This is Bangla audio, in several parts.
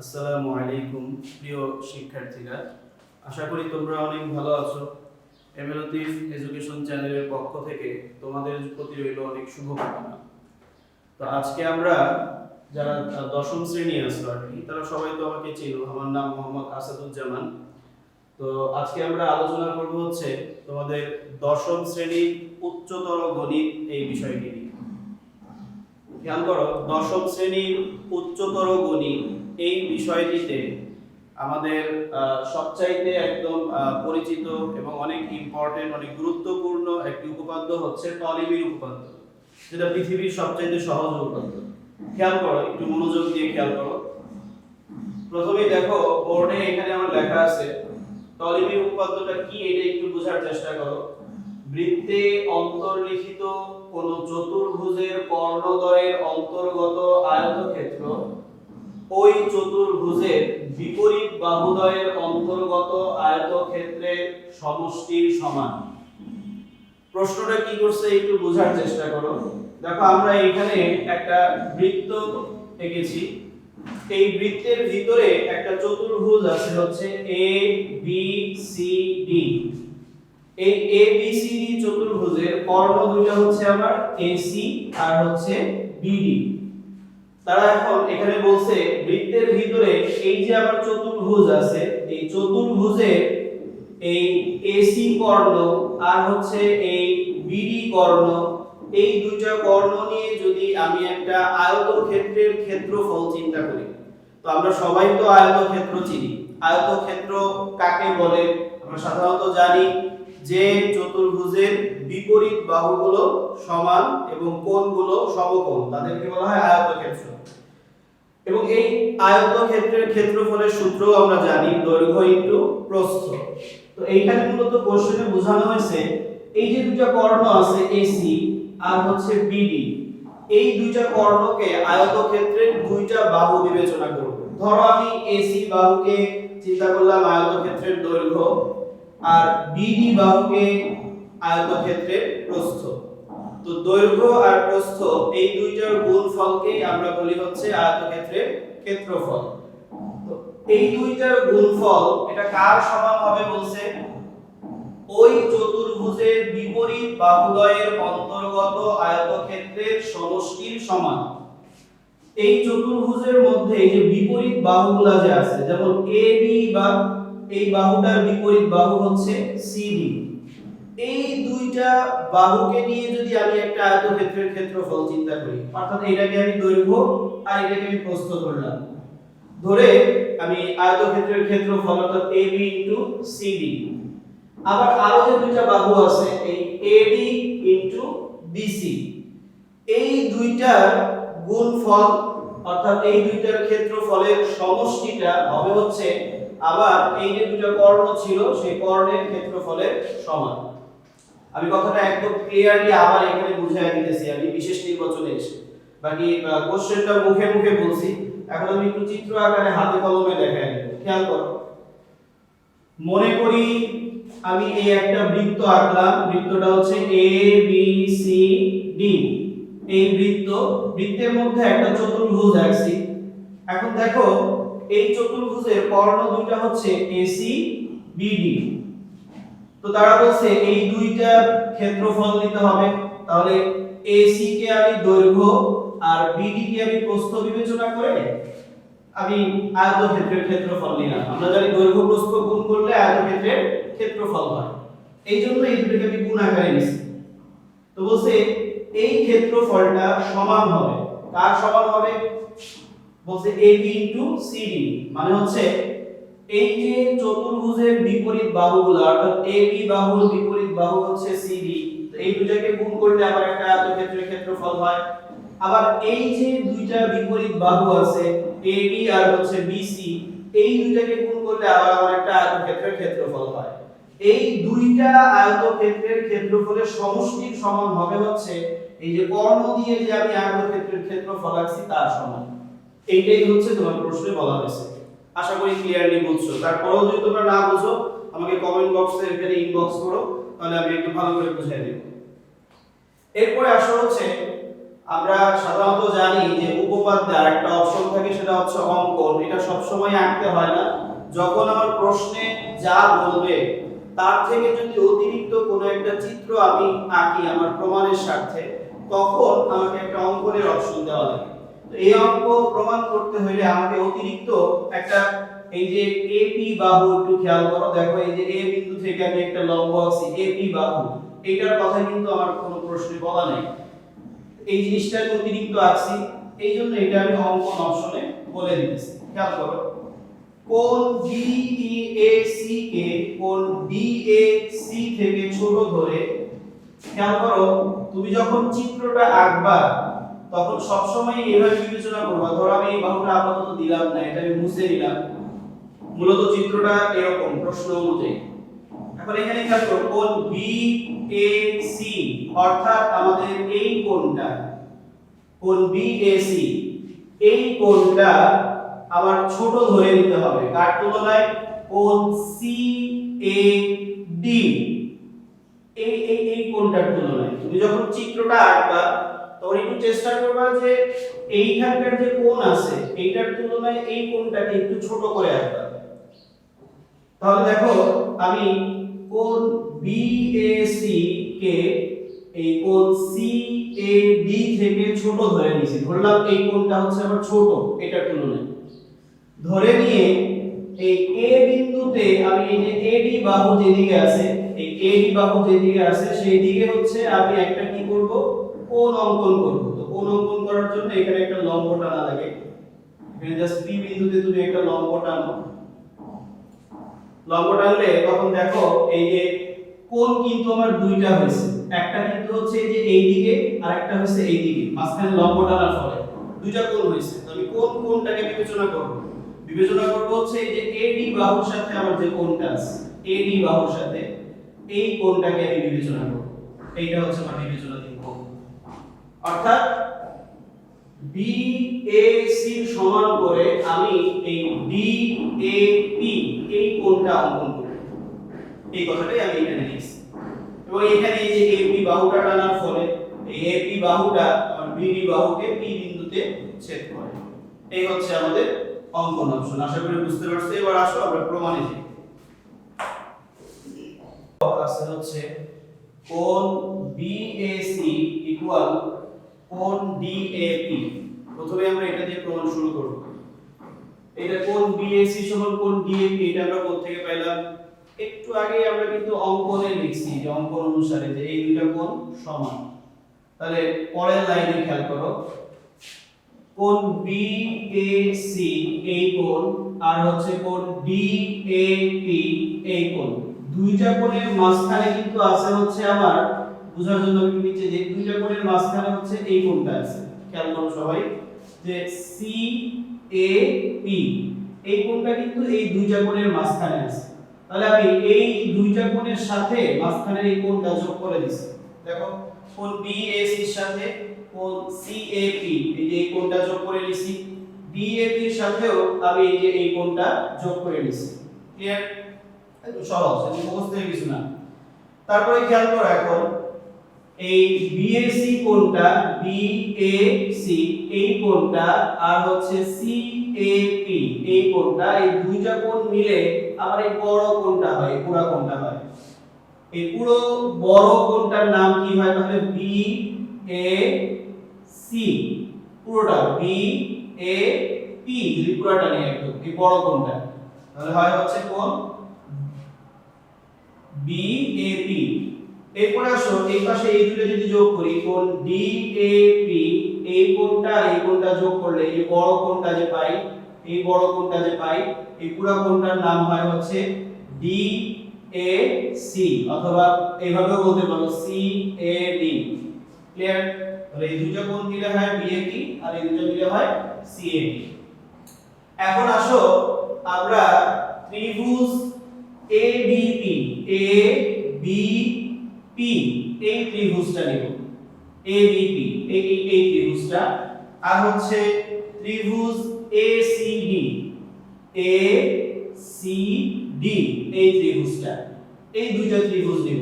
আসসালামু আলাইকুম প্রিয় শিক্ষার্থীরা, আশা করি তোমরা অনেক ভালো আছো। এমএলতিফ এডুকেশন চ্যানেলের পক্ষ থেকে তোমাদের প্রতি রইল অনেক শুভকামনা। তো আজকে আমরা যারা দশম শ্রেণী আছো আর কি, তারা সবাই তো আমাকে চেনো। আমার নাম মোহাম্মদ আসাদুজ্জামান। তো আজকে আমরা আলোচনা করব হচ্ছে তোমাদের দশম শ্রেণীর উচ্চতর গণিত এই বিষয়টি নিয়ে। খেয়াল করো, দশম শ্রেণীর উচ্চতর গণিত এই বিষয়টিতে আমাদের সবচাইতে একদম পরিচিত এবং অনেক ইম্পর্টেন্ট, অনেক গুরুত্বপূর্ণ একটি উপপাদ্য হচ্ছে টলেমির উপপাদ্য, যেটা পৃথিবীর সবচাইতে সহজ উপপাদ্য। খেয়াল করো, একটু মনোযোগ দিয়ে খেয়াল করো। প্রথমেই দেখো বোর্ডে এখানে আমার লেখা আছে টলেমির উপপাদ্যটা কি, এটা একটু বোঝার চেষ্টা করো। বৃত্তে অন্তর্লিখিত কোন চতুর্ভুজের কর্ণদ্বয়ের অন্তর্গত আয়তক্ষেত্র ওই চতুর্ভুজের বিপরীত বাহুদ্বয়ের অন্তর্গত আয়তক্ষেত্রের সমষ্টির সমান। প্রশ্নটা কি করছে একটু বোঝার চেষ্টা করো। দেখো আমরা এখানে একটা বৃত্ত এঁকেছি। এই বৃত্তের ভিতরে একটা চতুর্ভুজ আছে হচ্ছে এ বি সি ডি। এই এ বি সি ডি চতুর্ভুজের কর্ণ দুটো হচ্ছে আমার এসি আর হচ্ছে বিডি। তারা এখন এখানে বলছে বৃত্তের ভিতরে এই যে আমার চতুর্ভুজ আছে, এই চতুর্ভুজের এই এসি কর্ণ আর হচ্ছে এই বিডি কর্ণ, এই দুইটা কর্ণ নিয়ে যদি আমি একটা আয়তক্ষেত্রের ক্ষেত্রফল চিন্তা করি, তো আমরা সবাই তো আয়তক্ষেত্র চিনি। আয়তক্ষেত্র কাকে বলে? আমরা সাধারণত জানি যে চতুর্ভুজের বিপরীত বাহুগুলো সমান এবং কোণগুলো সমকোণ, তাদেরকে বলা হয় আয়তক্ষেত্র। এবং এই আয়তক্ষেত্রের ক্ষেত্রফলের সূত্র আমরা জানি, দৈর্ঘ্য ইনটু প্রস্থ। তো এইখানে মূলত কোশ্চেনে বোঝানো হয়েছে এই যে দুটো কর্ণ আছে এসি আর হচ্ছে বিডি, এই দুইটা কর্ণকে আয়তক্ষেত্রের দুইটা বাহু বিবেচনা করব। ধরো আমি এসি বাহুকে চিন্তা করলাম আয়তক্ষেত্রের দৈর্ঘ্য আর বিডি বাহুকে আয়তক্ষেত্রের প্রস্থ। তো দৈর্ঘ্য আর প্রস্থ এই দুইটার গুণফলকে আমরা বলি হচ্ছে আয়তক্ষেত্রের ক্ষেত্রফল। তো এই দুইটার গুণফল এটা কার সমান হবে বলছে? ওই চতুর্ভুজের বিপরীত বাহুদ্বয়ের অন্তর্গত আয়তক্ষেত্রের সমষ্টির সমান। এই চতুর্ভুজের মধ্যে এই যে বিপরীত বাহুগুলা যে আছে, যেমন এবি বা এই বাহুটার বিপরীত বাহু হচ্ছে সিডি, এই দুইটা বাহুকে নিয়ে যদি আমি একটা আয়তক্ষেত্রের ক্ষেত্রফল চিন্তা করি, অর্থাৎ এটাকে আমি দৈর্ঘ্য আর এটাকে আমি প্রস্থ ধরলাম, ধরে আমি আয়তক্ষেত্রের ক্ষেত্রফল অর্থাৎ এবি ইনটু সিডি। আবার আরো যে দুইটা বাহু আছে এই এডি ইনটু বিসি, এই দুইটার গুণফল অর্থাৎ এই দুইটার ক্ষেত্রফলের সমষ্টিটা হবে হচ্ছে আবার এই যে দুটো কর্ণ ছিল সেই কর্ণের ক্ষেত্রফলের সমান। আমি কথাটা একদম ক্লিয়ারলি আবার এখানে বুঝিয়ে দিতেছি আমি বিশেষ নির্বাচনে এসে, বাকি কোশ্চেনটা মুখে মুখে বলছি, এখন আমি একটু চিত্র আকারে হাতে কলমে দেখাই দেব। খেয়াল করো, মনে করি আমি এই একটা বৃত্ত আঁকলাম, বৃত্তটা হচ্ছে এ বি সি ডি। এই বৃত্তের মধ্যে একটা চতুর্ভুজ আঁকছি। এখন দেখো এই চতুর্ভুজের কর্ণ দুইটা হচ্ছে এসি বিডি। তো তারা বলছে এই দুইটার ক্ষেত্রফল নিতে হবে। তাহলে এসি কে আমি দৈর্ঘ্য আর বিডি কে আমি প্রস্থ বিবেচনা করে আমি আয়তক্ষেত্রের ক্ষেত্রফল নিলাম। আমরা জানি দৈর্ঘ্য প্রস্থ গুণ করলে আয়তক্ষেত্রের ক্ষেত্রফল হয়, এই জন্য এই দুটোকে আমি গুণ আকারে নিছি। তো বলছে এই ক্ষেত্রফলটা সমান হবে, কার সমান হবে? বলছে এবি ইনটু সিডি, মানে হচ্ছে এই যে চতুর্ভুজের বিপরীত বাহুগুলো অর্থাৎ এবি বাহুর বিপরীত বাহু হচ্ছে সিডি, তো এই দুটাকে গুণ করলে আবার একটা আয়তক্ষেত্রের ক্ষেত্রফল হয়। আবার এই যে দুইটা বিপরীত বাহু আছে এডি আর হচ্ছে বিসি, এই দুইটাকে গুণ করলে আবার একটা আয়তক্ষেত্রের ক্ষেত্রফল হয়। এই দুইটা আয়তক্ষেত্রের ক্ষেত্রফলের সমষ্টির সমান হবে হচ্ছে এই যে কর্ণ দিয়ে যে আমি আয়তক্ষেত্রের ক্ষেত্রফল আঁকছি তার সমান। এইটাই হচ্ছে তোমার প্রশ্নে বলা হয়েছে। আশা করি ক্লিয়ারলি বুঝছো। তারপরেও যদি তোমরা না বুঝো আমাকে কমেন্ট বক্সে এখানে ইনবক্স করো, তাহলে আমি একটু ভালো করে বুঝিয়ে দেব। এরপরে আসো হচ্ছে আমরা সাধারণত জানি যে উপপাদ্যে আরেকটা অপশন থাকে, সেটা হচ্ছে অঙ্কন। এটা সব সময় আঁকতে হয় না, যখন আমার প্রশ্নে যা বলবে তার থেকে যদি অতিরিক্ত কোনো একটা চিত্র আমি আঁকি আমার প্রমাণের স্বার্থে, তখন আমাকে একটা অঙ্কনের অপশন দেওয়া লাগে। তো এই অঙ্ক প্রমাণ করতে হলে আমাকে অতিরিক্ত একটা, এই যে এপি বাহু, একটু খেয়াল করো, দেখো এই যে এ বিন্দু থেকে আমি একটা লম্ব আঁকছি এপি বাহু, এইটার কথা কিন্তু আমার কোনো প্রশ্নে বলা নেই। এই জিনিসটা আমি অতিরিক্ত আঁকছি, এই জন্য এটা আমি অঙ্কন অপশনে বলে দিতেছি। খেয়াল করো, কোণ DEAC কে কোণ DAC থেকে ছোট ধরে, খেয়াল করো তুমি যখন চিত্রটা আঁকবা তখন সবসময় এভাবে বিবেচনা করবা। ধরো আমি এই বাহুটা আপাতত দিলাম না, এটা আমি মুছে দিলাম, মূলত চিত্রটা এরকম প্রশ্ন অনুযায়ী। এখন এখানে খেয়াল করো, কোণ BAC অর্থাৎ আমাদের এই কোণটা, কোণ BAC, এই কোণটা আবার ছোট ধরে নিতে হবে কার তুলনায়, কোণ CAD, এই কোণটার তুলনায়। তুমি যখন চিত্রটা আঁকবা তখন একটু চেষ্টা করবা যে এইখানকার যে কোণ আছে এইটার তুলনায় এই কোণটাকে একটু ছোট করে আঁকবা। তাহলে দেখো আমি কোণ BAC কে এই কোণ CAD থেকে ছোট ধরে নিয়েছি, ধরলাম এই কোণটা হচ্ছে আবার ছোট এটার তুলনায়। ধরে নিয়ে এই A বিন্দুতে আমি এই যে AD বাহু যেদিকে আছে, এই AD বাহু যেদিকে আছে সেই দিকে হচ্ছে আমি একটা কি করব, কোণ অঙ্কন করব। তো কোণ অঙ্কন করার জন্য এখানে একটা লম্ব টানা লাগে। এখানে জাস্ট P বিন্দুতে তুমি একটা লম্ব টানো, লম্ব টানলে তখন দেখো এই যে কোণ কিন্তু আমার দুইটা হয়েছে, একটা কিন্তু হচ্ছে এই যে এই দিকে আর একটা হচ্ছে এই দিকে, মাঝখানে লম্ব টানার ফলে দুইটা কোণ হয়েছে। তো আমি কোণটাকে বিবেচনা করব, হচ্ছে এই যে AD বাহুর সাথে আমার যে কোণটা আছে, AD বাহুর সাথে এই কোণটাকে আমি বিবেচনা করব। এইটা হচ্ছে আমার বিবেচনাধীন কোণ। অর্থাৎ BAC সমান করে আমি এই DAP এই কোণটা অঙ্কন করব, এই কথাটাই আমি এখানে লিখছি। এবং এখানে এই যে AP বাহুটা টানার ফলে এই AP বাহুটা আমার BD বাহুকে P বিন্দুতে ছেদ করে। এই হচ্ছে আমাদের অঙ্কন অপশন। আশা করি বুঝতে পারছো। এবার আসো আমরা প্রমাণে যাই। আছে হচ্ছে কোণ BAC ইকুয়াল কোণ DAP। প্রথমে আমরা এটা দিয়ে প্রমাণ শুরু করব। এটা কোণ BAC সমান কোণ DAP, এটা আমরা কোথা থেকে পাইলাম? একটু আগে আমরা কিন্তু অঙ্কনে লিখছি যে অঙ্কন অনুসারে যে এই দুইটা কোণ সমান। তাহলে পরের লাইনে খেয়াল করো, কোণ BAC এই কোণ আর হচ্ছে কোণ DAP এই কোণ, দুইটা কোণের মাঝখানে কিন্তু আছে হচ্ছে আমার, বোঝার জন্য একটু নিচে যে দুইটা কোণের মাঝখানে হচ্ছে এই কোণটা আছে। খেয়াল করো সবাই যে CAP এই কোণটা কিন্তু এই দুইটা কোণের মাঝখানে আছে। তাহলে আমি এই দুইটা কোণের সাথে মাঝখানের এই কোণটা যোগ করে দিছি। দেখো কোণ BAC এর সাথে কোণ CAP, এই যে এই কোণটা যোগ করে নিছি। DAP এর সাথেও আমি এই যে এই কোণটা যোগ করে নিছি। ক্লিয়ার? একদম সহজ, এটা মুখস্থ হয়ে কিছু না। তারপরে খেয়াল করো এখন এই BAC কোণটা, BAC এই কোণটা আর হচ্ছে CAP এই কোণটা, এই দুইটা কোণ মিলে আমার এই বড় কোণটা হয়, এই পুরো কোণটা হয়। এই পুরো বড় কোণটার নাম কি হয় তাহলে? BAC, পুরোটা BAP, যদি পুরোটা নেই একদম এই বড় কোণটা, তাহলে হয় হচ্ছে কোণ BAP। এরপরে আসো এই পাশে এই দুটো যদি যোগ করি, কোণ DAP এই কোণটা যোগ করলে এই বড় কোণটা যে পাই, এই বড় কোণটা যে পাই, এই পুরো কোণটার নাম হয় হচ্ছে DAC, অথবা এইভাবেও বলতে পারো CAD। ক্লিয়ার? তাহলে এই দুটো কোণ মিলে হয় BAP আর এই দুটো মিলে হয় CAD। এখন আসো আমরা ত্রিভুজ ABP এই ত্রিভুজটা নিব, ABP এই ত্রিভুজটা, আর হচ্ছে ত্রিভুজ ACD এই ত্রিভুজটা, এই দুইটা ত্রিভুজ নিব।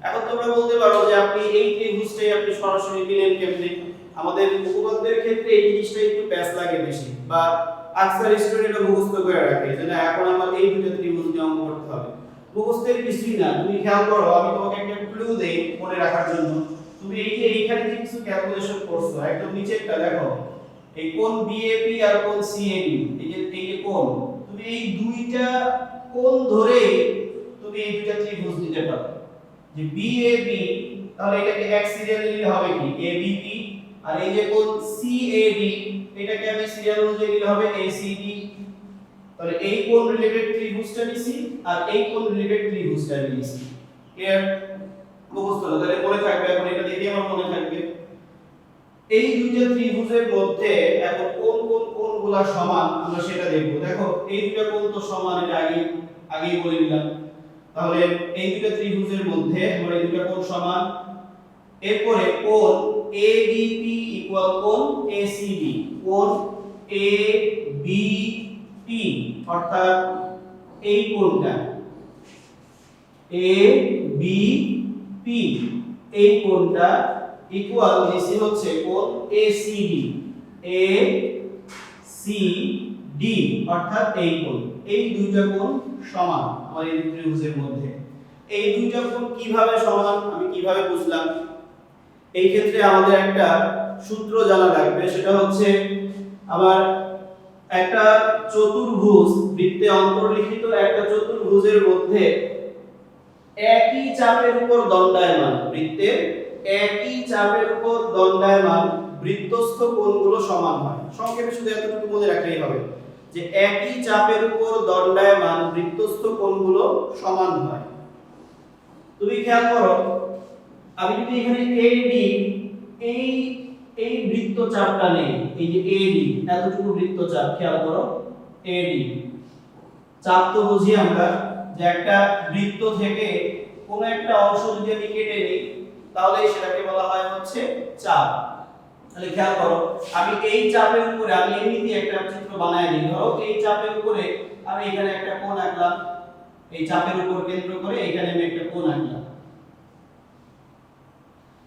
এখন তোমরা বলতে পারো যে আপনি এই ত্রিভুজটাই আপনি সরাসরি দিলেন কেমনে? আমাদের উপপাদ্যের ক্ষেত্রে এই জিনিসটা একটু প্যাচ লাগে বেশি, বা আকসার স্টুডেন্ট এটা মুখস্থ করে রাখে যে না এখন আমার এই দুটো ত্রিভুজ নিয়ে অঙ্ক করতে হবে। মুখস্থের কিছুই না, তুমি খেয়াল করো, আমি তোমাকে একটা ক্লু দেই মনে রাখার জন্য। তুমি এই যে এইখানে যে কিছু ক্যালকুলেশন করছো, একদম নিচেরটা দেখো, এই কোণ বিএপি আর কোণ সিএবি, এই যে কোণ, তুমি এই দুইটা কোণ ধরে তুমি এই দুইটা ত্রিভুজ দিতে পারো। যে বিএবি, তাহলে এটাকে এক সিরিয়ালে নিলে হবে কি এবিপি, আর এই যে কোণ সিএডি, এটাকে আমি সিরিয়াল অনুযায়ী নিলে হবে এসিডি। তাহলে এই কোণ রিলেটেড ত্রিভুজটা নিছি আর এই কোণ রিলেটেড ত্রিভুজটা নিছি। ক্লিয়ার? মুখস্থ না, তাহলে মনে থাকবে, এখন এটা দেখে আমার মনে থাকবে। এই দুইটা ত্রিভুজের মধ্যে এখন কোন কোন কোণগুলো সমান আমরা সেটা দেখব। দেখো এই দুইটা কোণ তো সমান, এটা আগেই বলে দিলাম। তাহলে এই দুইটা ত্রিভুজের মধ্যে আমরা এই দুইটা কোণ সমান। এরপরে কোণ ABP ইকুয়াল কোণ ACB, কোণ ABP অর্থাৎ এই কোণটা ABP, এই কোণটা ইকুয়াল দিছি হচ্ছে কোণ ACD, ACD অর্থাৎ এই কোণ। এই দুইটা কোণ সমান আমার এই ত্রিভুজের মধ্যে। এই দুইটা কোণ কিভাবে সমান, আমি কিভাবে বুঝলাম? এই ক্ষেত্রে আমাদের একটা সূত্র জানা লাগবে, সেটা হচ্ছে আমার একটা চতুর্ভুজ, বৃত্তে অন্তর্লিখিত একটা চতুর্ভুজের মধ্যে একই চাপের উপর দণ্ডায়মান, বৃত্তের একই চাপের উপর দণ্ডায়মান বৃত্তস্থ কোণগুলো সমান হয়। সংক্ষেপে শুধু এতটুকু মনে রাখলেই হবে যে একই চাপের উপর দণ্ডায়মান বৃত্তস্থ কোণগুলো সমান হয়। তুমি খেয়াল করো, আমি যদি এখানে AD, এই বৃত্তচাপটা নেই, এই যে AD এতটুকু বৃত্তচাপ, খেয়াল করো AD চাপ তো বুঝি আমরা যে একটা বৃত্ত থেকে কোন একটা অংশ যদি আমি কেটে নিই তাহলে সেটাকে বলা হয় হচ্ছে চাপ। তাহলে খেয়াল করো, আমি এই চাপের উপরে, আমি এমনিতে একটা চিত্র বানায় নিই। ধরো এই চাপের উপরে আমি এখানে একটা কোণ আঁকলাম, এই চাপের উপর কেন্দ্র করে এখানে আমি একটা কোণ আঁকলাম।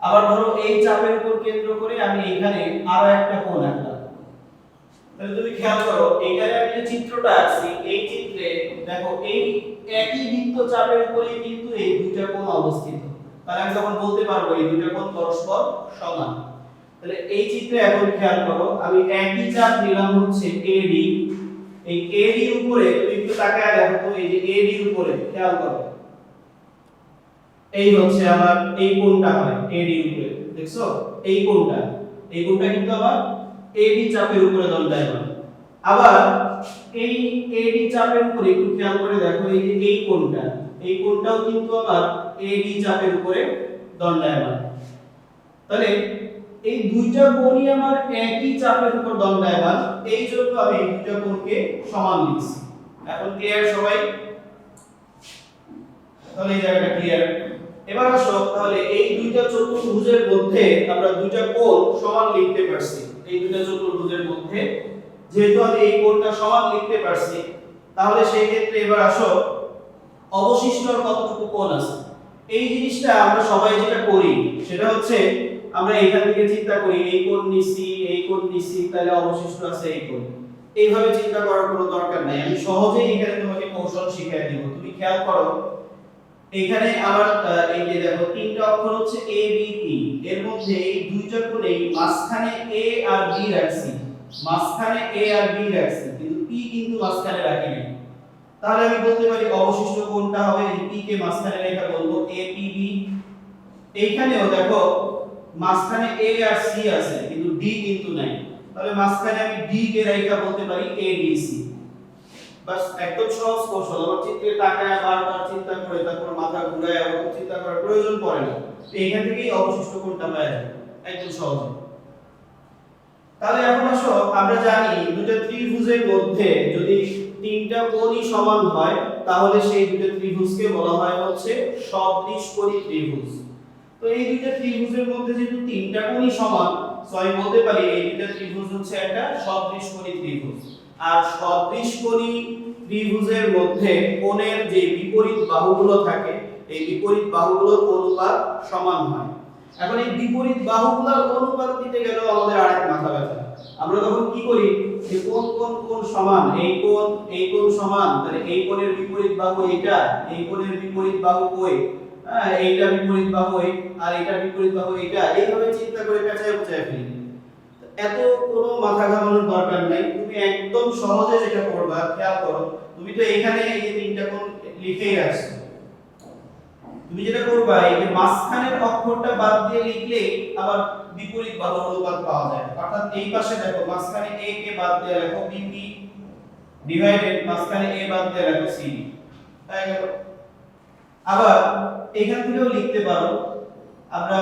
আবার ধরো এই চাপের উপর কেন্দ্র করে আমি এখানে আরো একটা কোণ আঁকলাম। তাহলে তুমি খেয়াল করো, এখানে আমি যে চিত্রটা আঁকছি, এই চিত্রে দেখো এই একই বৃত্তচাপের উপরেই কিন্তু এই দুইটা কোণ অবস্থিত। তাহলে আমি তখন বলতে পারবো এই দুইটা কোণ পরস্পর সমান। তাহলে এই চিত্রে এখন খেয়াল করো, আমি একই চাপ নিলাম হচ্ছে AD, এই AD এর উপরে তুমি একটু তাকায় দেখো তো, এই যে AD এর উপরে খেয়াল করো, এই হচ্ছে আমার এই কোণটা হয় AD এর উপরে, দেখছো এই কোণটা কিন্তু আবার AD চাপের উপরে দণ্ডায়মান। আবার এই AD চাপের উপরে একটু খেয়াল করে দেখো, এই যে এই কোণটাও কিন্তু আবার AD চাপের উপরে দণ্ডায়মান। তাহলে এই দুইটা কোণই আমার একই চাপের উপর দণ্ডায়মান, এই জন্য আমি এই দুইটা কোণকে সমান লিখছি। এখন ক্লিয়ার সবাই? তাহলে এই জায়গাটা ক্লিয়ার। এবার আসো, তাহলে এই দুইটা চতুর্ভুজের মধ্যে আমরা দুইটা কোণ সমান লিখতে পারছি। এই দুইটা চতুর্ভুজের মধ্যে যেহেতু আমি এই কোণটা সমান লিখতে পারছি, তাহলে সেই ক্ষেত্রে এবার আসো অবশিষ্ট আর কতটুকু কোণ আছে। এই জিনিসটা আমরা সবাই যেটা করি সেটা হচ্ছে আমরা এখান থেকে চিন্তা করি এই কোণ নিছি, তাহলে অবশিষ্ট আছে এই কোণ। এইভাবে চিন্তা করার কোনো দরকার নাই, আমি সহজেই এখানে তোমাকে কৌশল শিখিয়ে দিব। তুমি খেয়াল করো, এখানে আমার এই যে দেখো তিনটা অক্ষর হচ্ছে ABP, এর মধ্যে এই দুইটা কোণে মাঝখানে A আর B রাখছি, কিন্তু P কিন্তু মাঝখানে রাখি নাই। তাহলে আমি বলতে পারি অবশিষ্ট কোণটা হবে এই P কে মাঝখানে রেখে বলবো APB। এইখানেও দেখো মাঝখানে A আর C আছে কিন্তু D কিন্তু নাই, তাহলে মাঝখানে আমি D কে রেখে বলতে পারি ADC। বাস একদম সহজ কৌশল, আমার চিত্রে তাকায় বারবার চিন্তা করে তারপর মাথা ঘুরায় আবার চিন্তা করার প্রয়োজন পড়ে না। এইখান থেকেই অবশিষ্ট কোণটা পাওয়া যায় একদম সহজে। তাহলে এখন আসো, আমরা জানি দুটো ত্রিভুজের মধ্যে যদি তিনটা কোণই সমান হয় তাহলে সেই দুটো ত্রিভুজকে বলা হয় হচ্ছে সদৃশকোণী ত্রিভুজ। তো এই দুটো ত্রিভুজের মধ্যে যেহেতু তিনটা কোণই সমান, সো আমি বলতে পারি এই দুটো ত্রিভুজ হচ্ছে একটা সদৃশকোণী ত্রিভুজ। আর সদৃশকোণী ত্রিভুজের মধ্যে কোণের যে বিপরীত বাহুগুলো থাকে, এই বিপরীত বাহুগুলোর অনুপাত সমান হয়। এখন এই বিপরীত বাহুগুলোর অনুপাত দিতে গেলে আমাদের আরেক মাথা ব্যথা। আমরা তখন কি করি, যে কোন কোন কোণ সমান, এই কোণ সমান, তাহলে এই কোণের বিপরীত বাহু এটা, এই কোণের বিপরীত বাহু কই, হ্যাঁ এইটা বিপরীত বাহু এই, আর এটা বিপরীত বাহু এটা, এইভাবে চিন্তা করে পেঁচায় পেঁচায় ফেলি। এত কোনো মাথা ঘামানোর দরকার নাই, তুমি একদম সহজে যেটা করবা, খেয়াল করো, তুমি তো এখানে এই যে তিনটা কোণ লিখেই রাখছো, তুমি যেটা করবা এই যে মাঝখানের অক্ষরটা বাদ দিয়ে লিখলে আবার বিপরীত বাহুর অনুপাত পাওয়া যায়। অর্থাৎ এই পাশে দেখো মাঝখানে a কে বাদ দিয়ে লেখো bp ডিভাইডেড মাঝখানে a বাদ দিয়ে লেখো cd, তাই গেল। আবার এখান থেকেও লিখতে পারো, আমরা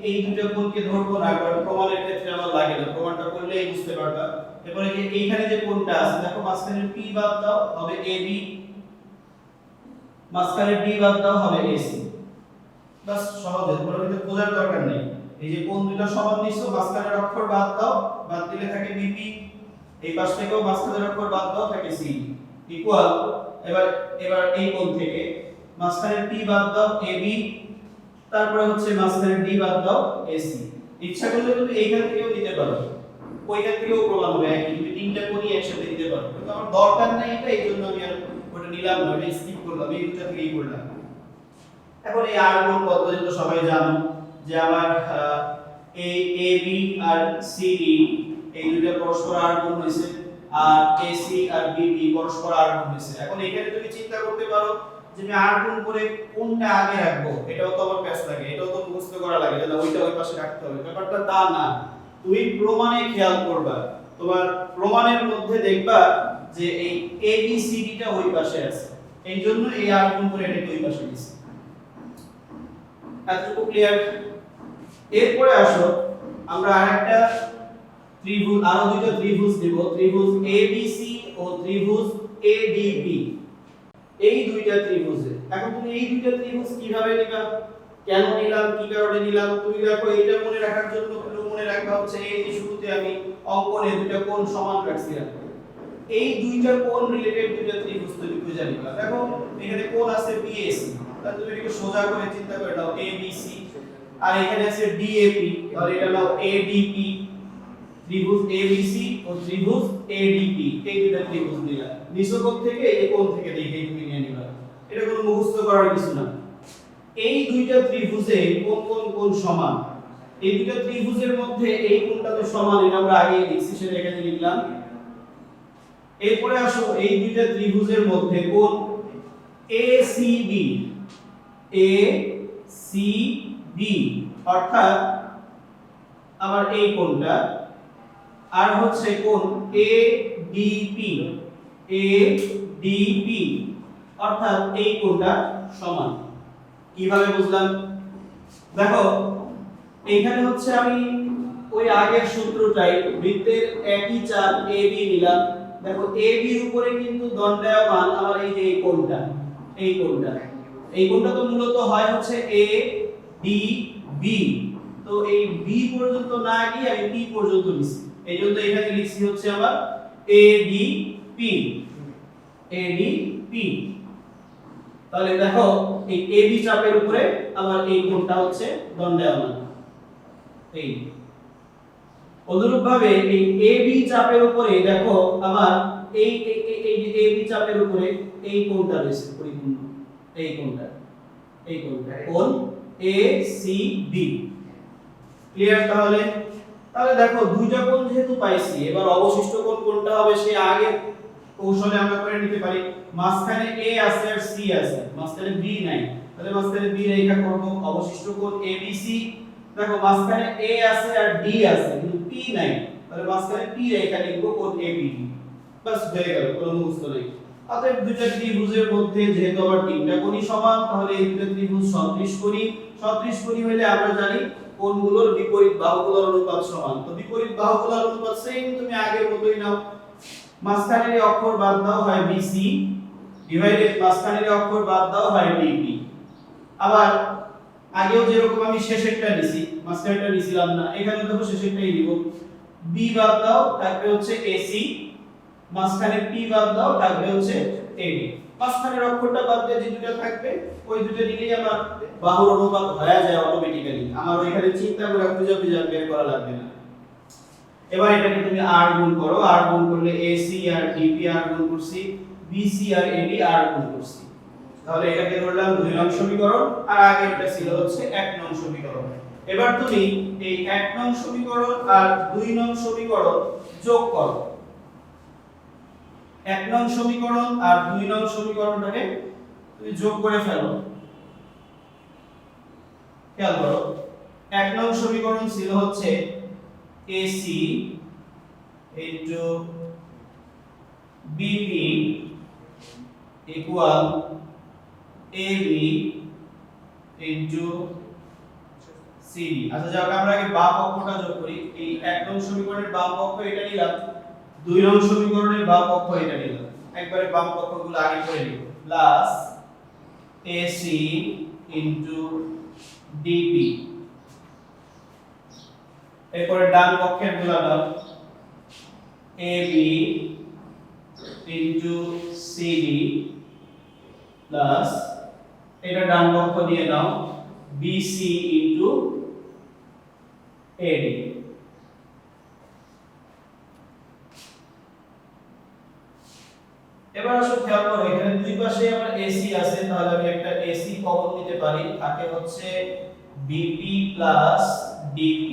এই দুটো কোণকে ধরবো না, কারণ প্রমাণের ক্ষেত্রে আমার লাগে না, প্রমাণটা করলেই বুঝতে পারবা। এরপরে যে এইখানে যে কোণটা আছে দেখো মাঝখানে p বাদ দাও হবে ab, মাঝখানে d বাদ দাও হবে ac। বাস সহজে, কোনো কিছু বোঝার দরকার নেই। এই যে কোণ দুটো সমান নিছো, মাঝখানের অক্ষর বাদ দাও, বাদ দিলে থাকে bp, এই পাশ থেকেও মাঝখানের অক্ষর বাদ দাও থাকে c ইকুয়াল। এবার এই কোণ থেকে মাঝখানের p বাদ দাও ab, তারপরে হচ্ছে মাঝখানের d বাদ দাও ac। ইচ্ছা করলে তুমি এইখান থেকেও দিতে পারো, ওইখান থেকেও প্রমাণ হবে একই, তুমি তিনটা কোণই একসাথে দিতে পারো, কিন্তু আমার দরকার নাই এটা, এইজন্য আমি আর ওটা নিলাম না, এটা স্কিপ করলাম, এই দুটো থেকেই করলাম। এখন এই আর কোণ পদ্ধতি তো সবাই জানো, যে আমার এই ab আর cd এই দুটো পরস্পর আর গুণ হইছে, আর ac আর bb পরস্পর আর গুণ হইছে। এখন এখানে তুমি চিন্তা করতে পারো যে আমি আর গুণ করে কোনটা আগে রাখবো, এটাও তো আমার প্যাচ লাগে, এটাও তো মুখস্থ করা লাগে, যে ওইটা ওই পাশে রাখতে হবে, ব্যাপারটা তা না। তুমি প্রমাণে খেয়াল করবা, তোমার প্রমাণের মধ্যে দেখবা যে এই abcd টা ওই পাশে আছে, এই জন্য এই আর গুণ করে এটাকে ওই পাশে দিছি। এতটুকু ক্লিয়ার? এরপরে আসো আমরা আরেকটা ত্রিভুজ, আরো দুইটা ত্রিভুজ দেব, ত্রিভুজ ABC ও ত্রিভুজ ADB। এই দুইটা ত্রিভুজে এখন তুমি এই দুইটা ত্রিভুজ কিভাবে নিবা, কেন নিলাম, কি কারণে নিলাম, তুমি দেখো এটা মনে রাখার জন্য একটু মনে রাখবা হচ্ছে এই যে শুরুতে আমি অঙ্কনে দুইটা কোণ সমান রাখছিলাম, এই দুইটা কোণ রিলেটেড দুইটা ত্রিভুজ তুমি খুঁজে নিবা। দেখো এখানে কোণ আছে BAC, তাহলে তুমি এটাকে সোজা করে চিন্তা করে নাও ABC, আর এখানে আছে DAP, তাহলে এটা নাও ADP। ত্রিভুজ ABC ও ত্রিভুজ ADP এই দুইটা ত্রিভুজ নিলা, নিচকোণ থেকে এই কোণ থেকে দেখে তুমি নিয়ে নিবা, এটা কোনো মুখস্থ করার কিছু না। এই দুইটা ত্রিভুজে কোন কোন কোণ সমান, এই দুইটা ত্রিভুজের মধ্যে এই কোণটা তো সমান, এটা আমরা আগেই লিখছি, সেটা এখানে লিখলাম। এরপরে আসো এই দুইটা ত্রিভুজের মধ্যে কোণ ACB, ACB অর্থাৎ আবার এই কোণটা, আর হচ্ছে কোণ ADP, ADP অর্থাৎ এই কোণটা সমান। কিভাবে বুঝলাম? দেখো এইখানে হচ্ছে আমি ওই আগের সূত্রটাই, বৃত্তের একই চাপ AB নিলাম, দেখো AB এর উপরে কিন্তু দণ্ডায়মান আমার এই যে এই কোণটা, এই কোণটা, এই কোণটা তো মূলত হয় হচ্ছে ADB, তো এই B পর্যন্ত না গিয়ে আমি P পর্যন্ত নিছি, এইজন্য এখানে লিখছি হচ্ছে আমার ADP, ADP। তাহলে দেখো এই AB চাপের উপরে আমার এই কোণটা হচ্ছে দণ্ডায়মান, এই অনুরূপ ভাবে এই AB চাপের উপরে দেখো আমার এই যে AB চাপের উপরে এই কোণটা রয়েছে পরিপূর্ণ, এই কোণটা, এই কোণটা কোণ ACB। ক্লিয়ার? তাহলে দেখো দুইটা কোণ যেহেতু পাইছি, এবার অবশিষ্ট কোণ কোনটা হবে সে আগে কৌশলে আমরা করে নিতে পারি। মাঝখানে A আছে আর C আছে, মাঝখানে B নাই, তাহলে মাঝখানে B রেখা করব, অবশিষ্ট কোণ ABC। দেখো মাঝখানে A আছে আর D আছে কিন্তু P নাই, তাহলে মাঝখানে P রেখা লিখব, কোণ ABD। বাস হয়ে গেল, কোনো মুখস্থ নেই। অতএব দুইটা ত্রিভুজের মধ্যে যেহেতু আবার তিনটা কোণই সমান, তাহলে এই দুটো ত্রিভুজ সদৃশকোণী। সদৃশকোণী হলে আমরা জানি কোণগুলোর বিপরীত বাহুগুলোর অনুপাত সমান, তো বিপরীত বাহুগুলোর অনুপাত সেম তুমি আগের মতই নাও, মাঝখানের এই অক্ষর বাদ দাও হয় BC ডিভাইডেড মাঝখানের এই অক্ষর বাদ দাও হয় DP। আবার আগেও যেরকম আমি শেষেরটা নিছি, মাঝখানেরটা নিছিলাম না, এখানে দেখো শেষেরটাই নিব, B বাদ দাও থাকবে হচ্ছে AC, মাঝখানে P বাদ দাও থাকবে হচ্ছে AD। মাঝখানের অক্ষরটা বাদ দিয়ে যে দুটো থাকবে ওই দুটো নিলেই আমার বাহুর অনুপাত হয়ে যায় অটোমেটিক্যালি, আমার ওইখানে চিন্তা করে খুঁজে খুঁজে বের করা লাগবে না। এবার এটাকে তুমি r গুণ করো, r গুণ করলে AC আর DP r গুণ করছি, BC আর AD r গুণ করছি, তাহলে এটাকে ধরলাম 2 নং সমীকরণ আর আগে এটা ছিল হচ্ছে 1 নং সমীকরণ। এবার তুমি এই 1 নং সমীকরণ আর 2 নং সমীকরণ যোগ করো। 1 নং সমীকরণ আর 2 নং সমীকরণটাকে তুমি যোগ করে ফেলো। খেয়াল করো 1 নং সমীকরণ ছিল হচ্ছে AC into BP equal AB into CD। আচ্ছা যাক আমরা আগে বাম পক্ষটা যোগ করি। এই 1 নং সমীকরণের বাম পক্ষ এটা নিলাম, 2 নং সমীকরণের বাম পক্ষ এটা নিলাম, একবারে বাম পক্ষগুলো আগে করে নিব, প্লাস AC into DP, এরপরে ডান পক্ষের গুলাটা AB into CD প্লাস এটা ডান পক্ষ দিয়ে নাও BC into AD। এবার আসো খেয়াল করো এখানে দুই পাশে আমার AC আছে, তাহলে আমি একটা AC কমন নিতে পারি, থাকে হচ্ছে BP প্লাস DP,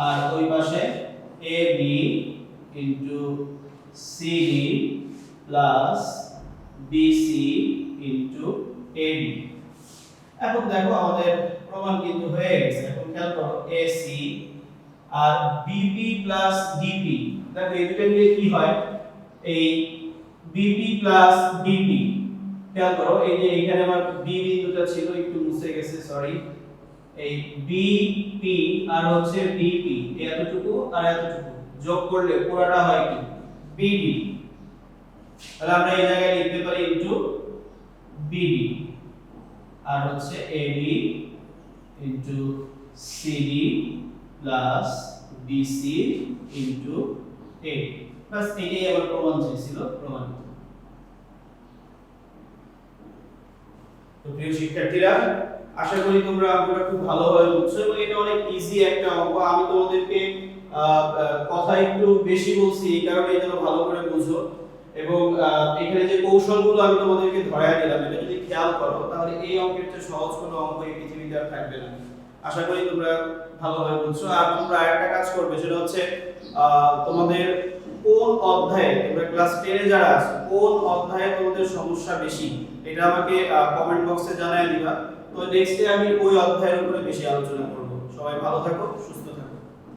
আর ওই পাশে AB into CD plus BC into AD। এখন দেখো আমাদের প্রমাণ কিন্তু হয়ে গেছে। এখন খেয়াল করো AC আর BP প্লাস DP, দেখো এই দুটো মিলে কি হয়, এই BP প্লাস DP, খেয়াল করো এই যে এখানে আমার B বিন্দুটা ছিল একটু মুছে গেছে, সরি, এই BP আর হচ্ছে DP এতটুকু আর এতটুকু যোগ করলে পুরোটা হয় কি BD, তাহলে আমরা এই জায়গায় লিখতে পারি ইনটু BD, আর হচ্ছে AB into CD plus BC into AD। বাস এটাই আমার প্রমাণ ছিল, প্রমাণিত। তো প্রিয় শিক্ষার্থীরা, আশা করি তোমরা অঙ্কটা খুব ভালোভাবে বুঝছো এবং এটা অনেক ইজি একটা অঙ্ক। আমি তোমাদেরকে কথা একটু বেশি বলছি এই কারণে যেন ভালো করে বুঝো, এবং এখানে যে কৌশলগুলো আমি তোমাদেরকে ধরায় দিলাম এটা যদি খেয়াল করো তাহলে এই অঙ্কের চেয়ে সহজ কোনো অঙ্ক এই পৃথিবীতে আর থাকবে না। আশা করি তোমরা ভালোভাবে বুঝছো। আর তোমরা আরেকটা কাজ করবে, সেটা হচ্ছে তোমাদের কোন অধ্যায়ে, তোমরা ক্লাস 10 এ যারা আছো কোন অধ্যায়ে তোমাদের সমস্যা বেশি এটা আমাকে কমেন্ট বক্সে জানায় দিবা। তো নেক্সট ডে আমি ওই অধ্যায়ের উপরে বেশি আলোচনা করব। সবাই ভালো থাকো, সুস্থ থাকো।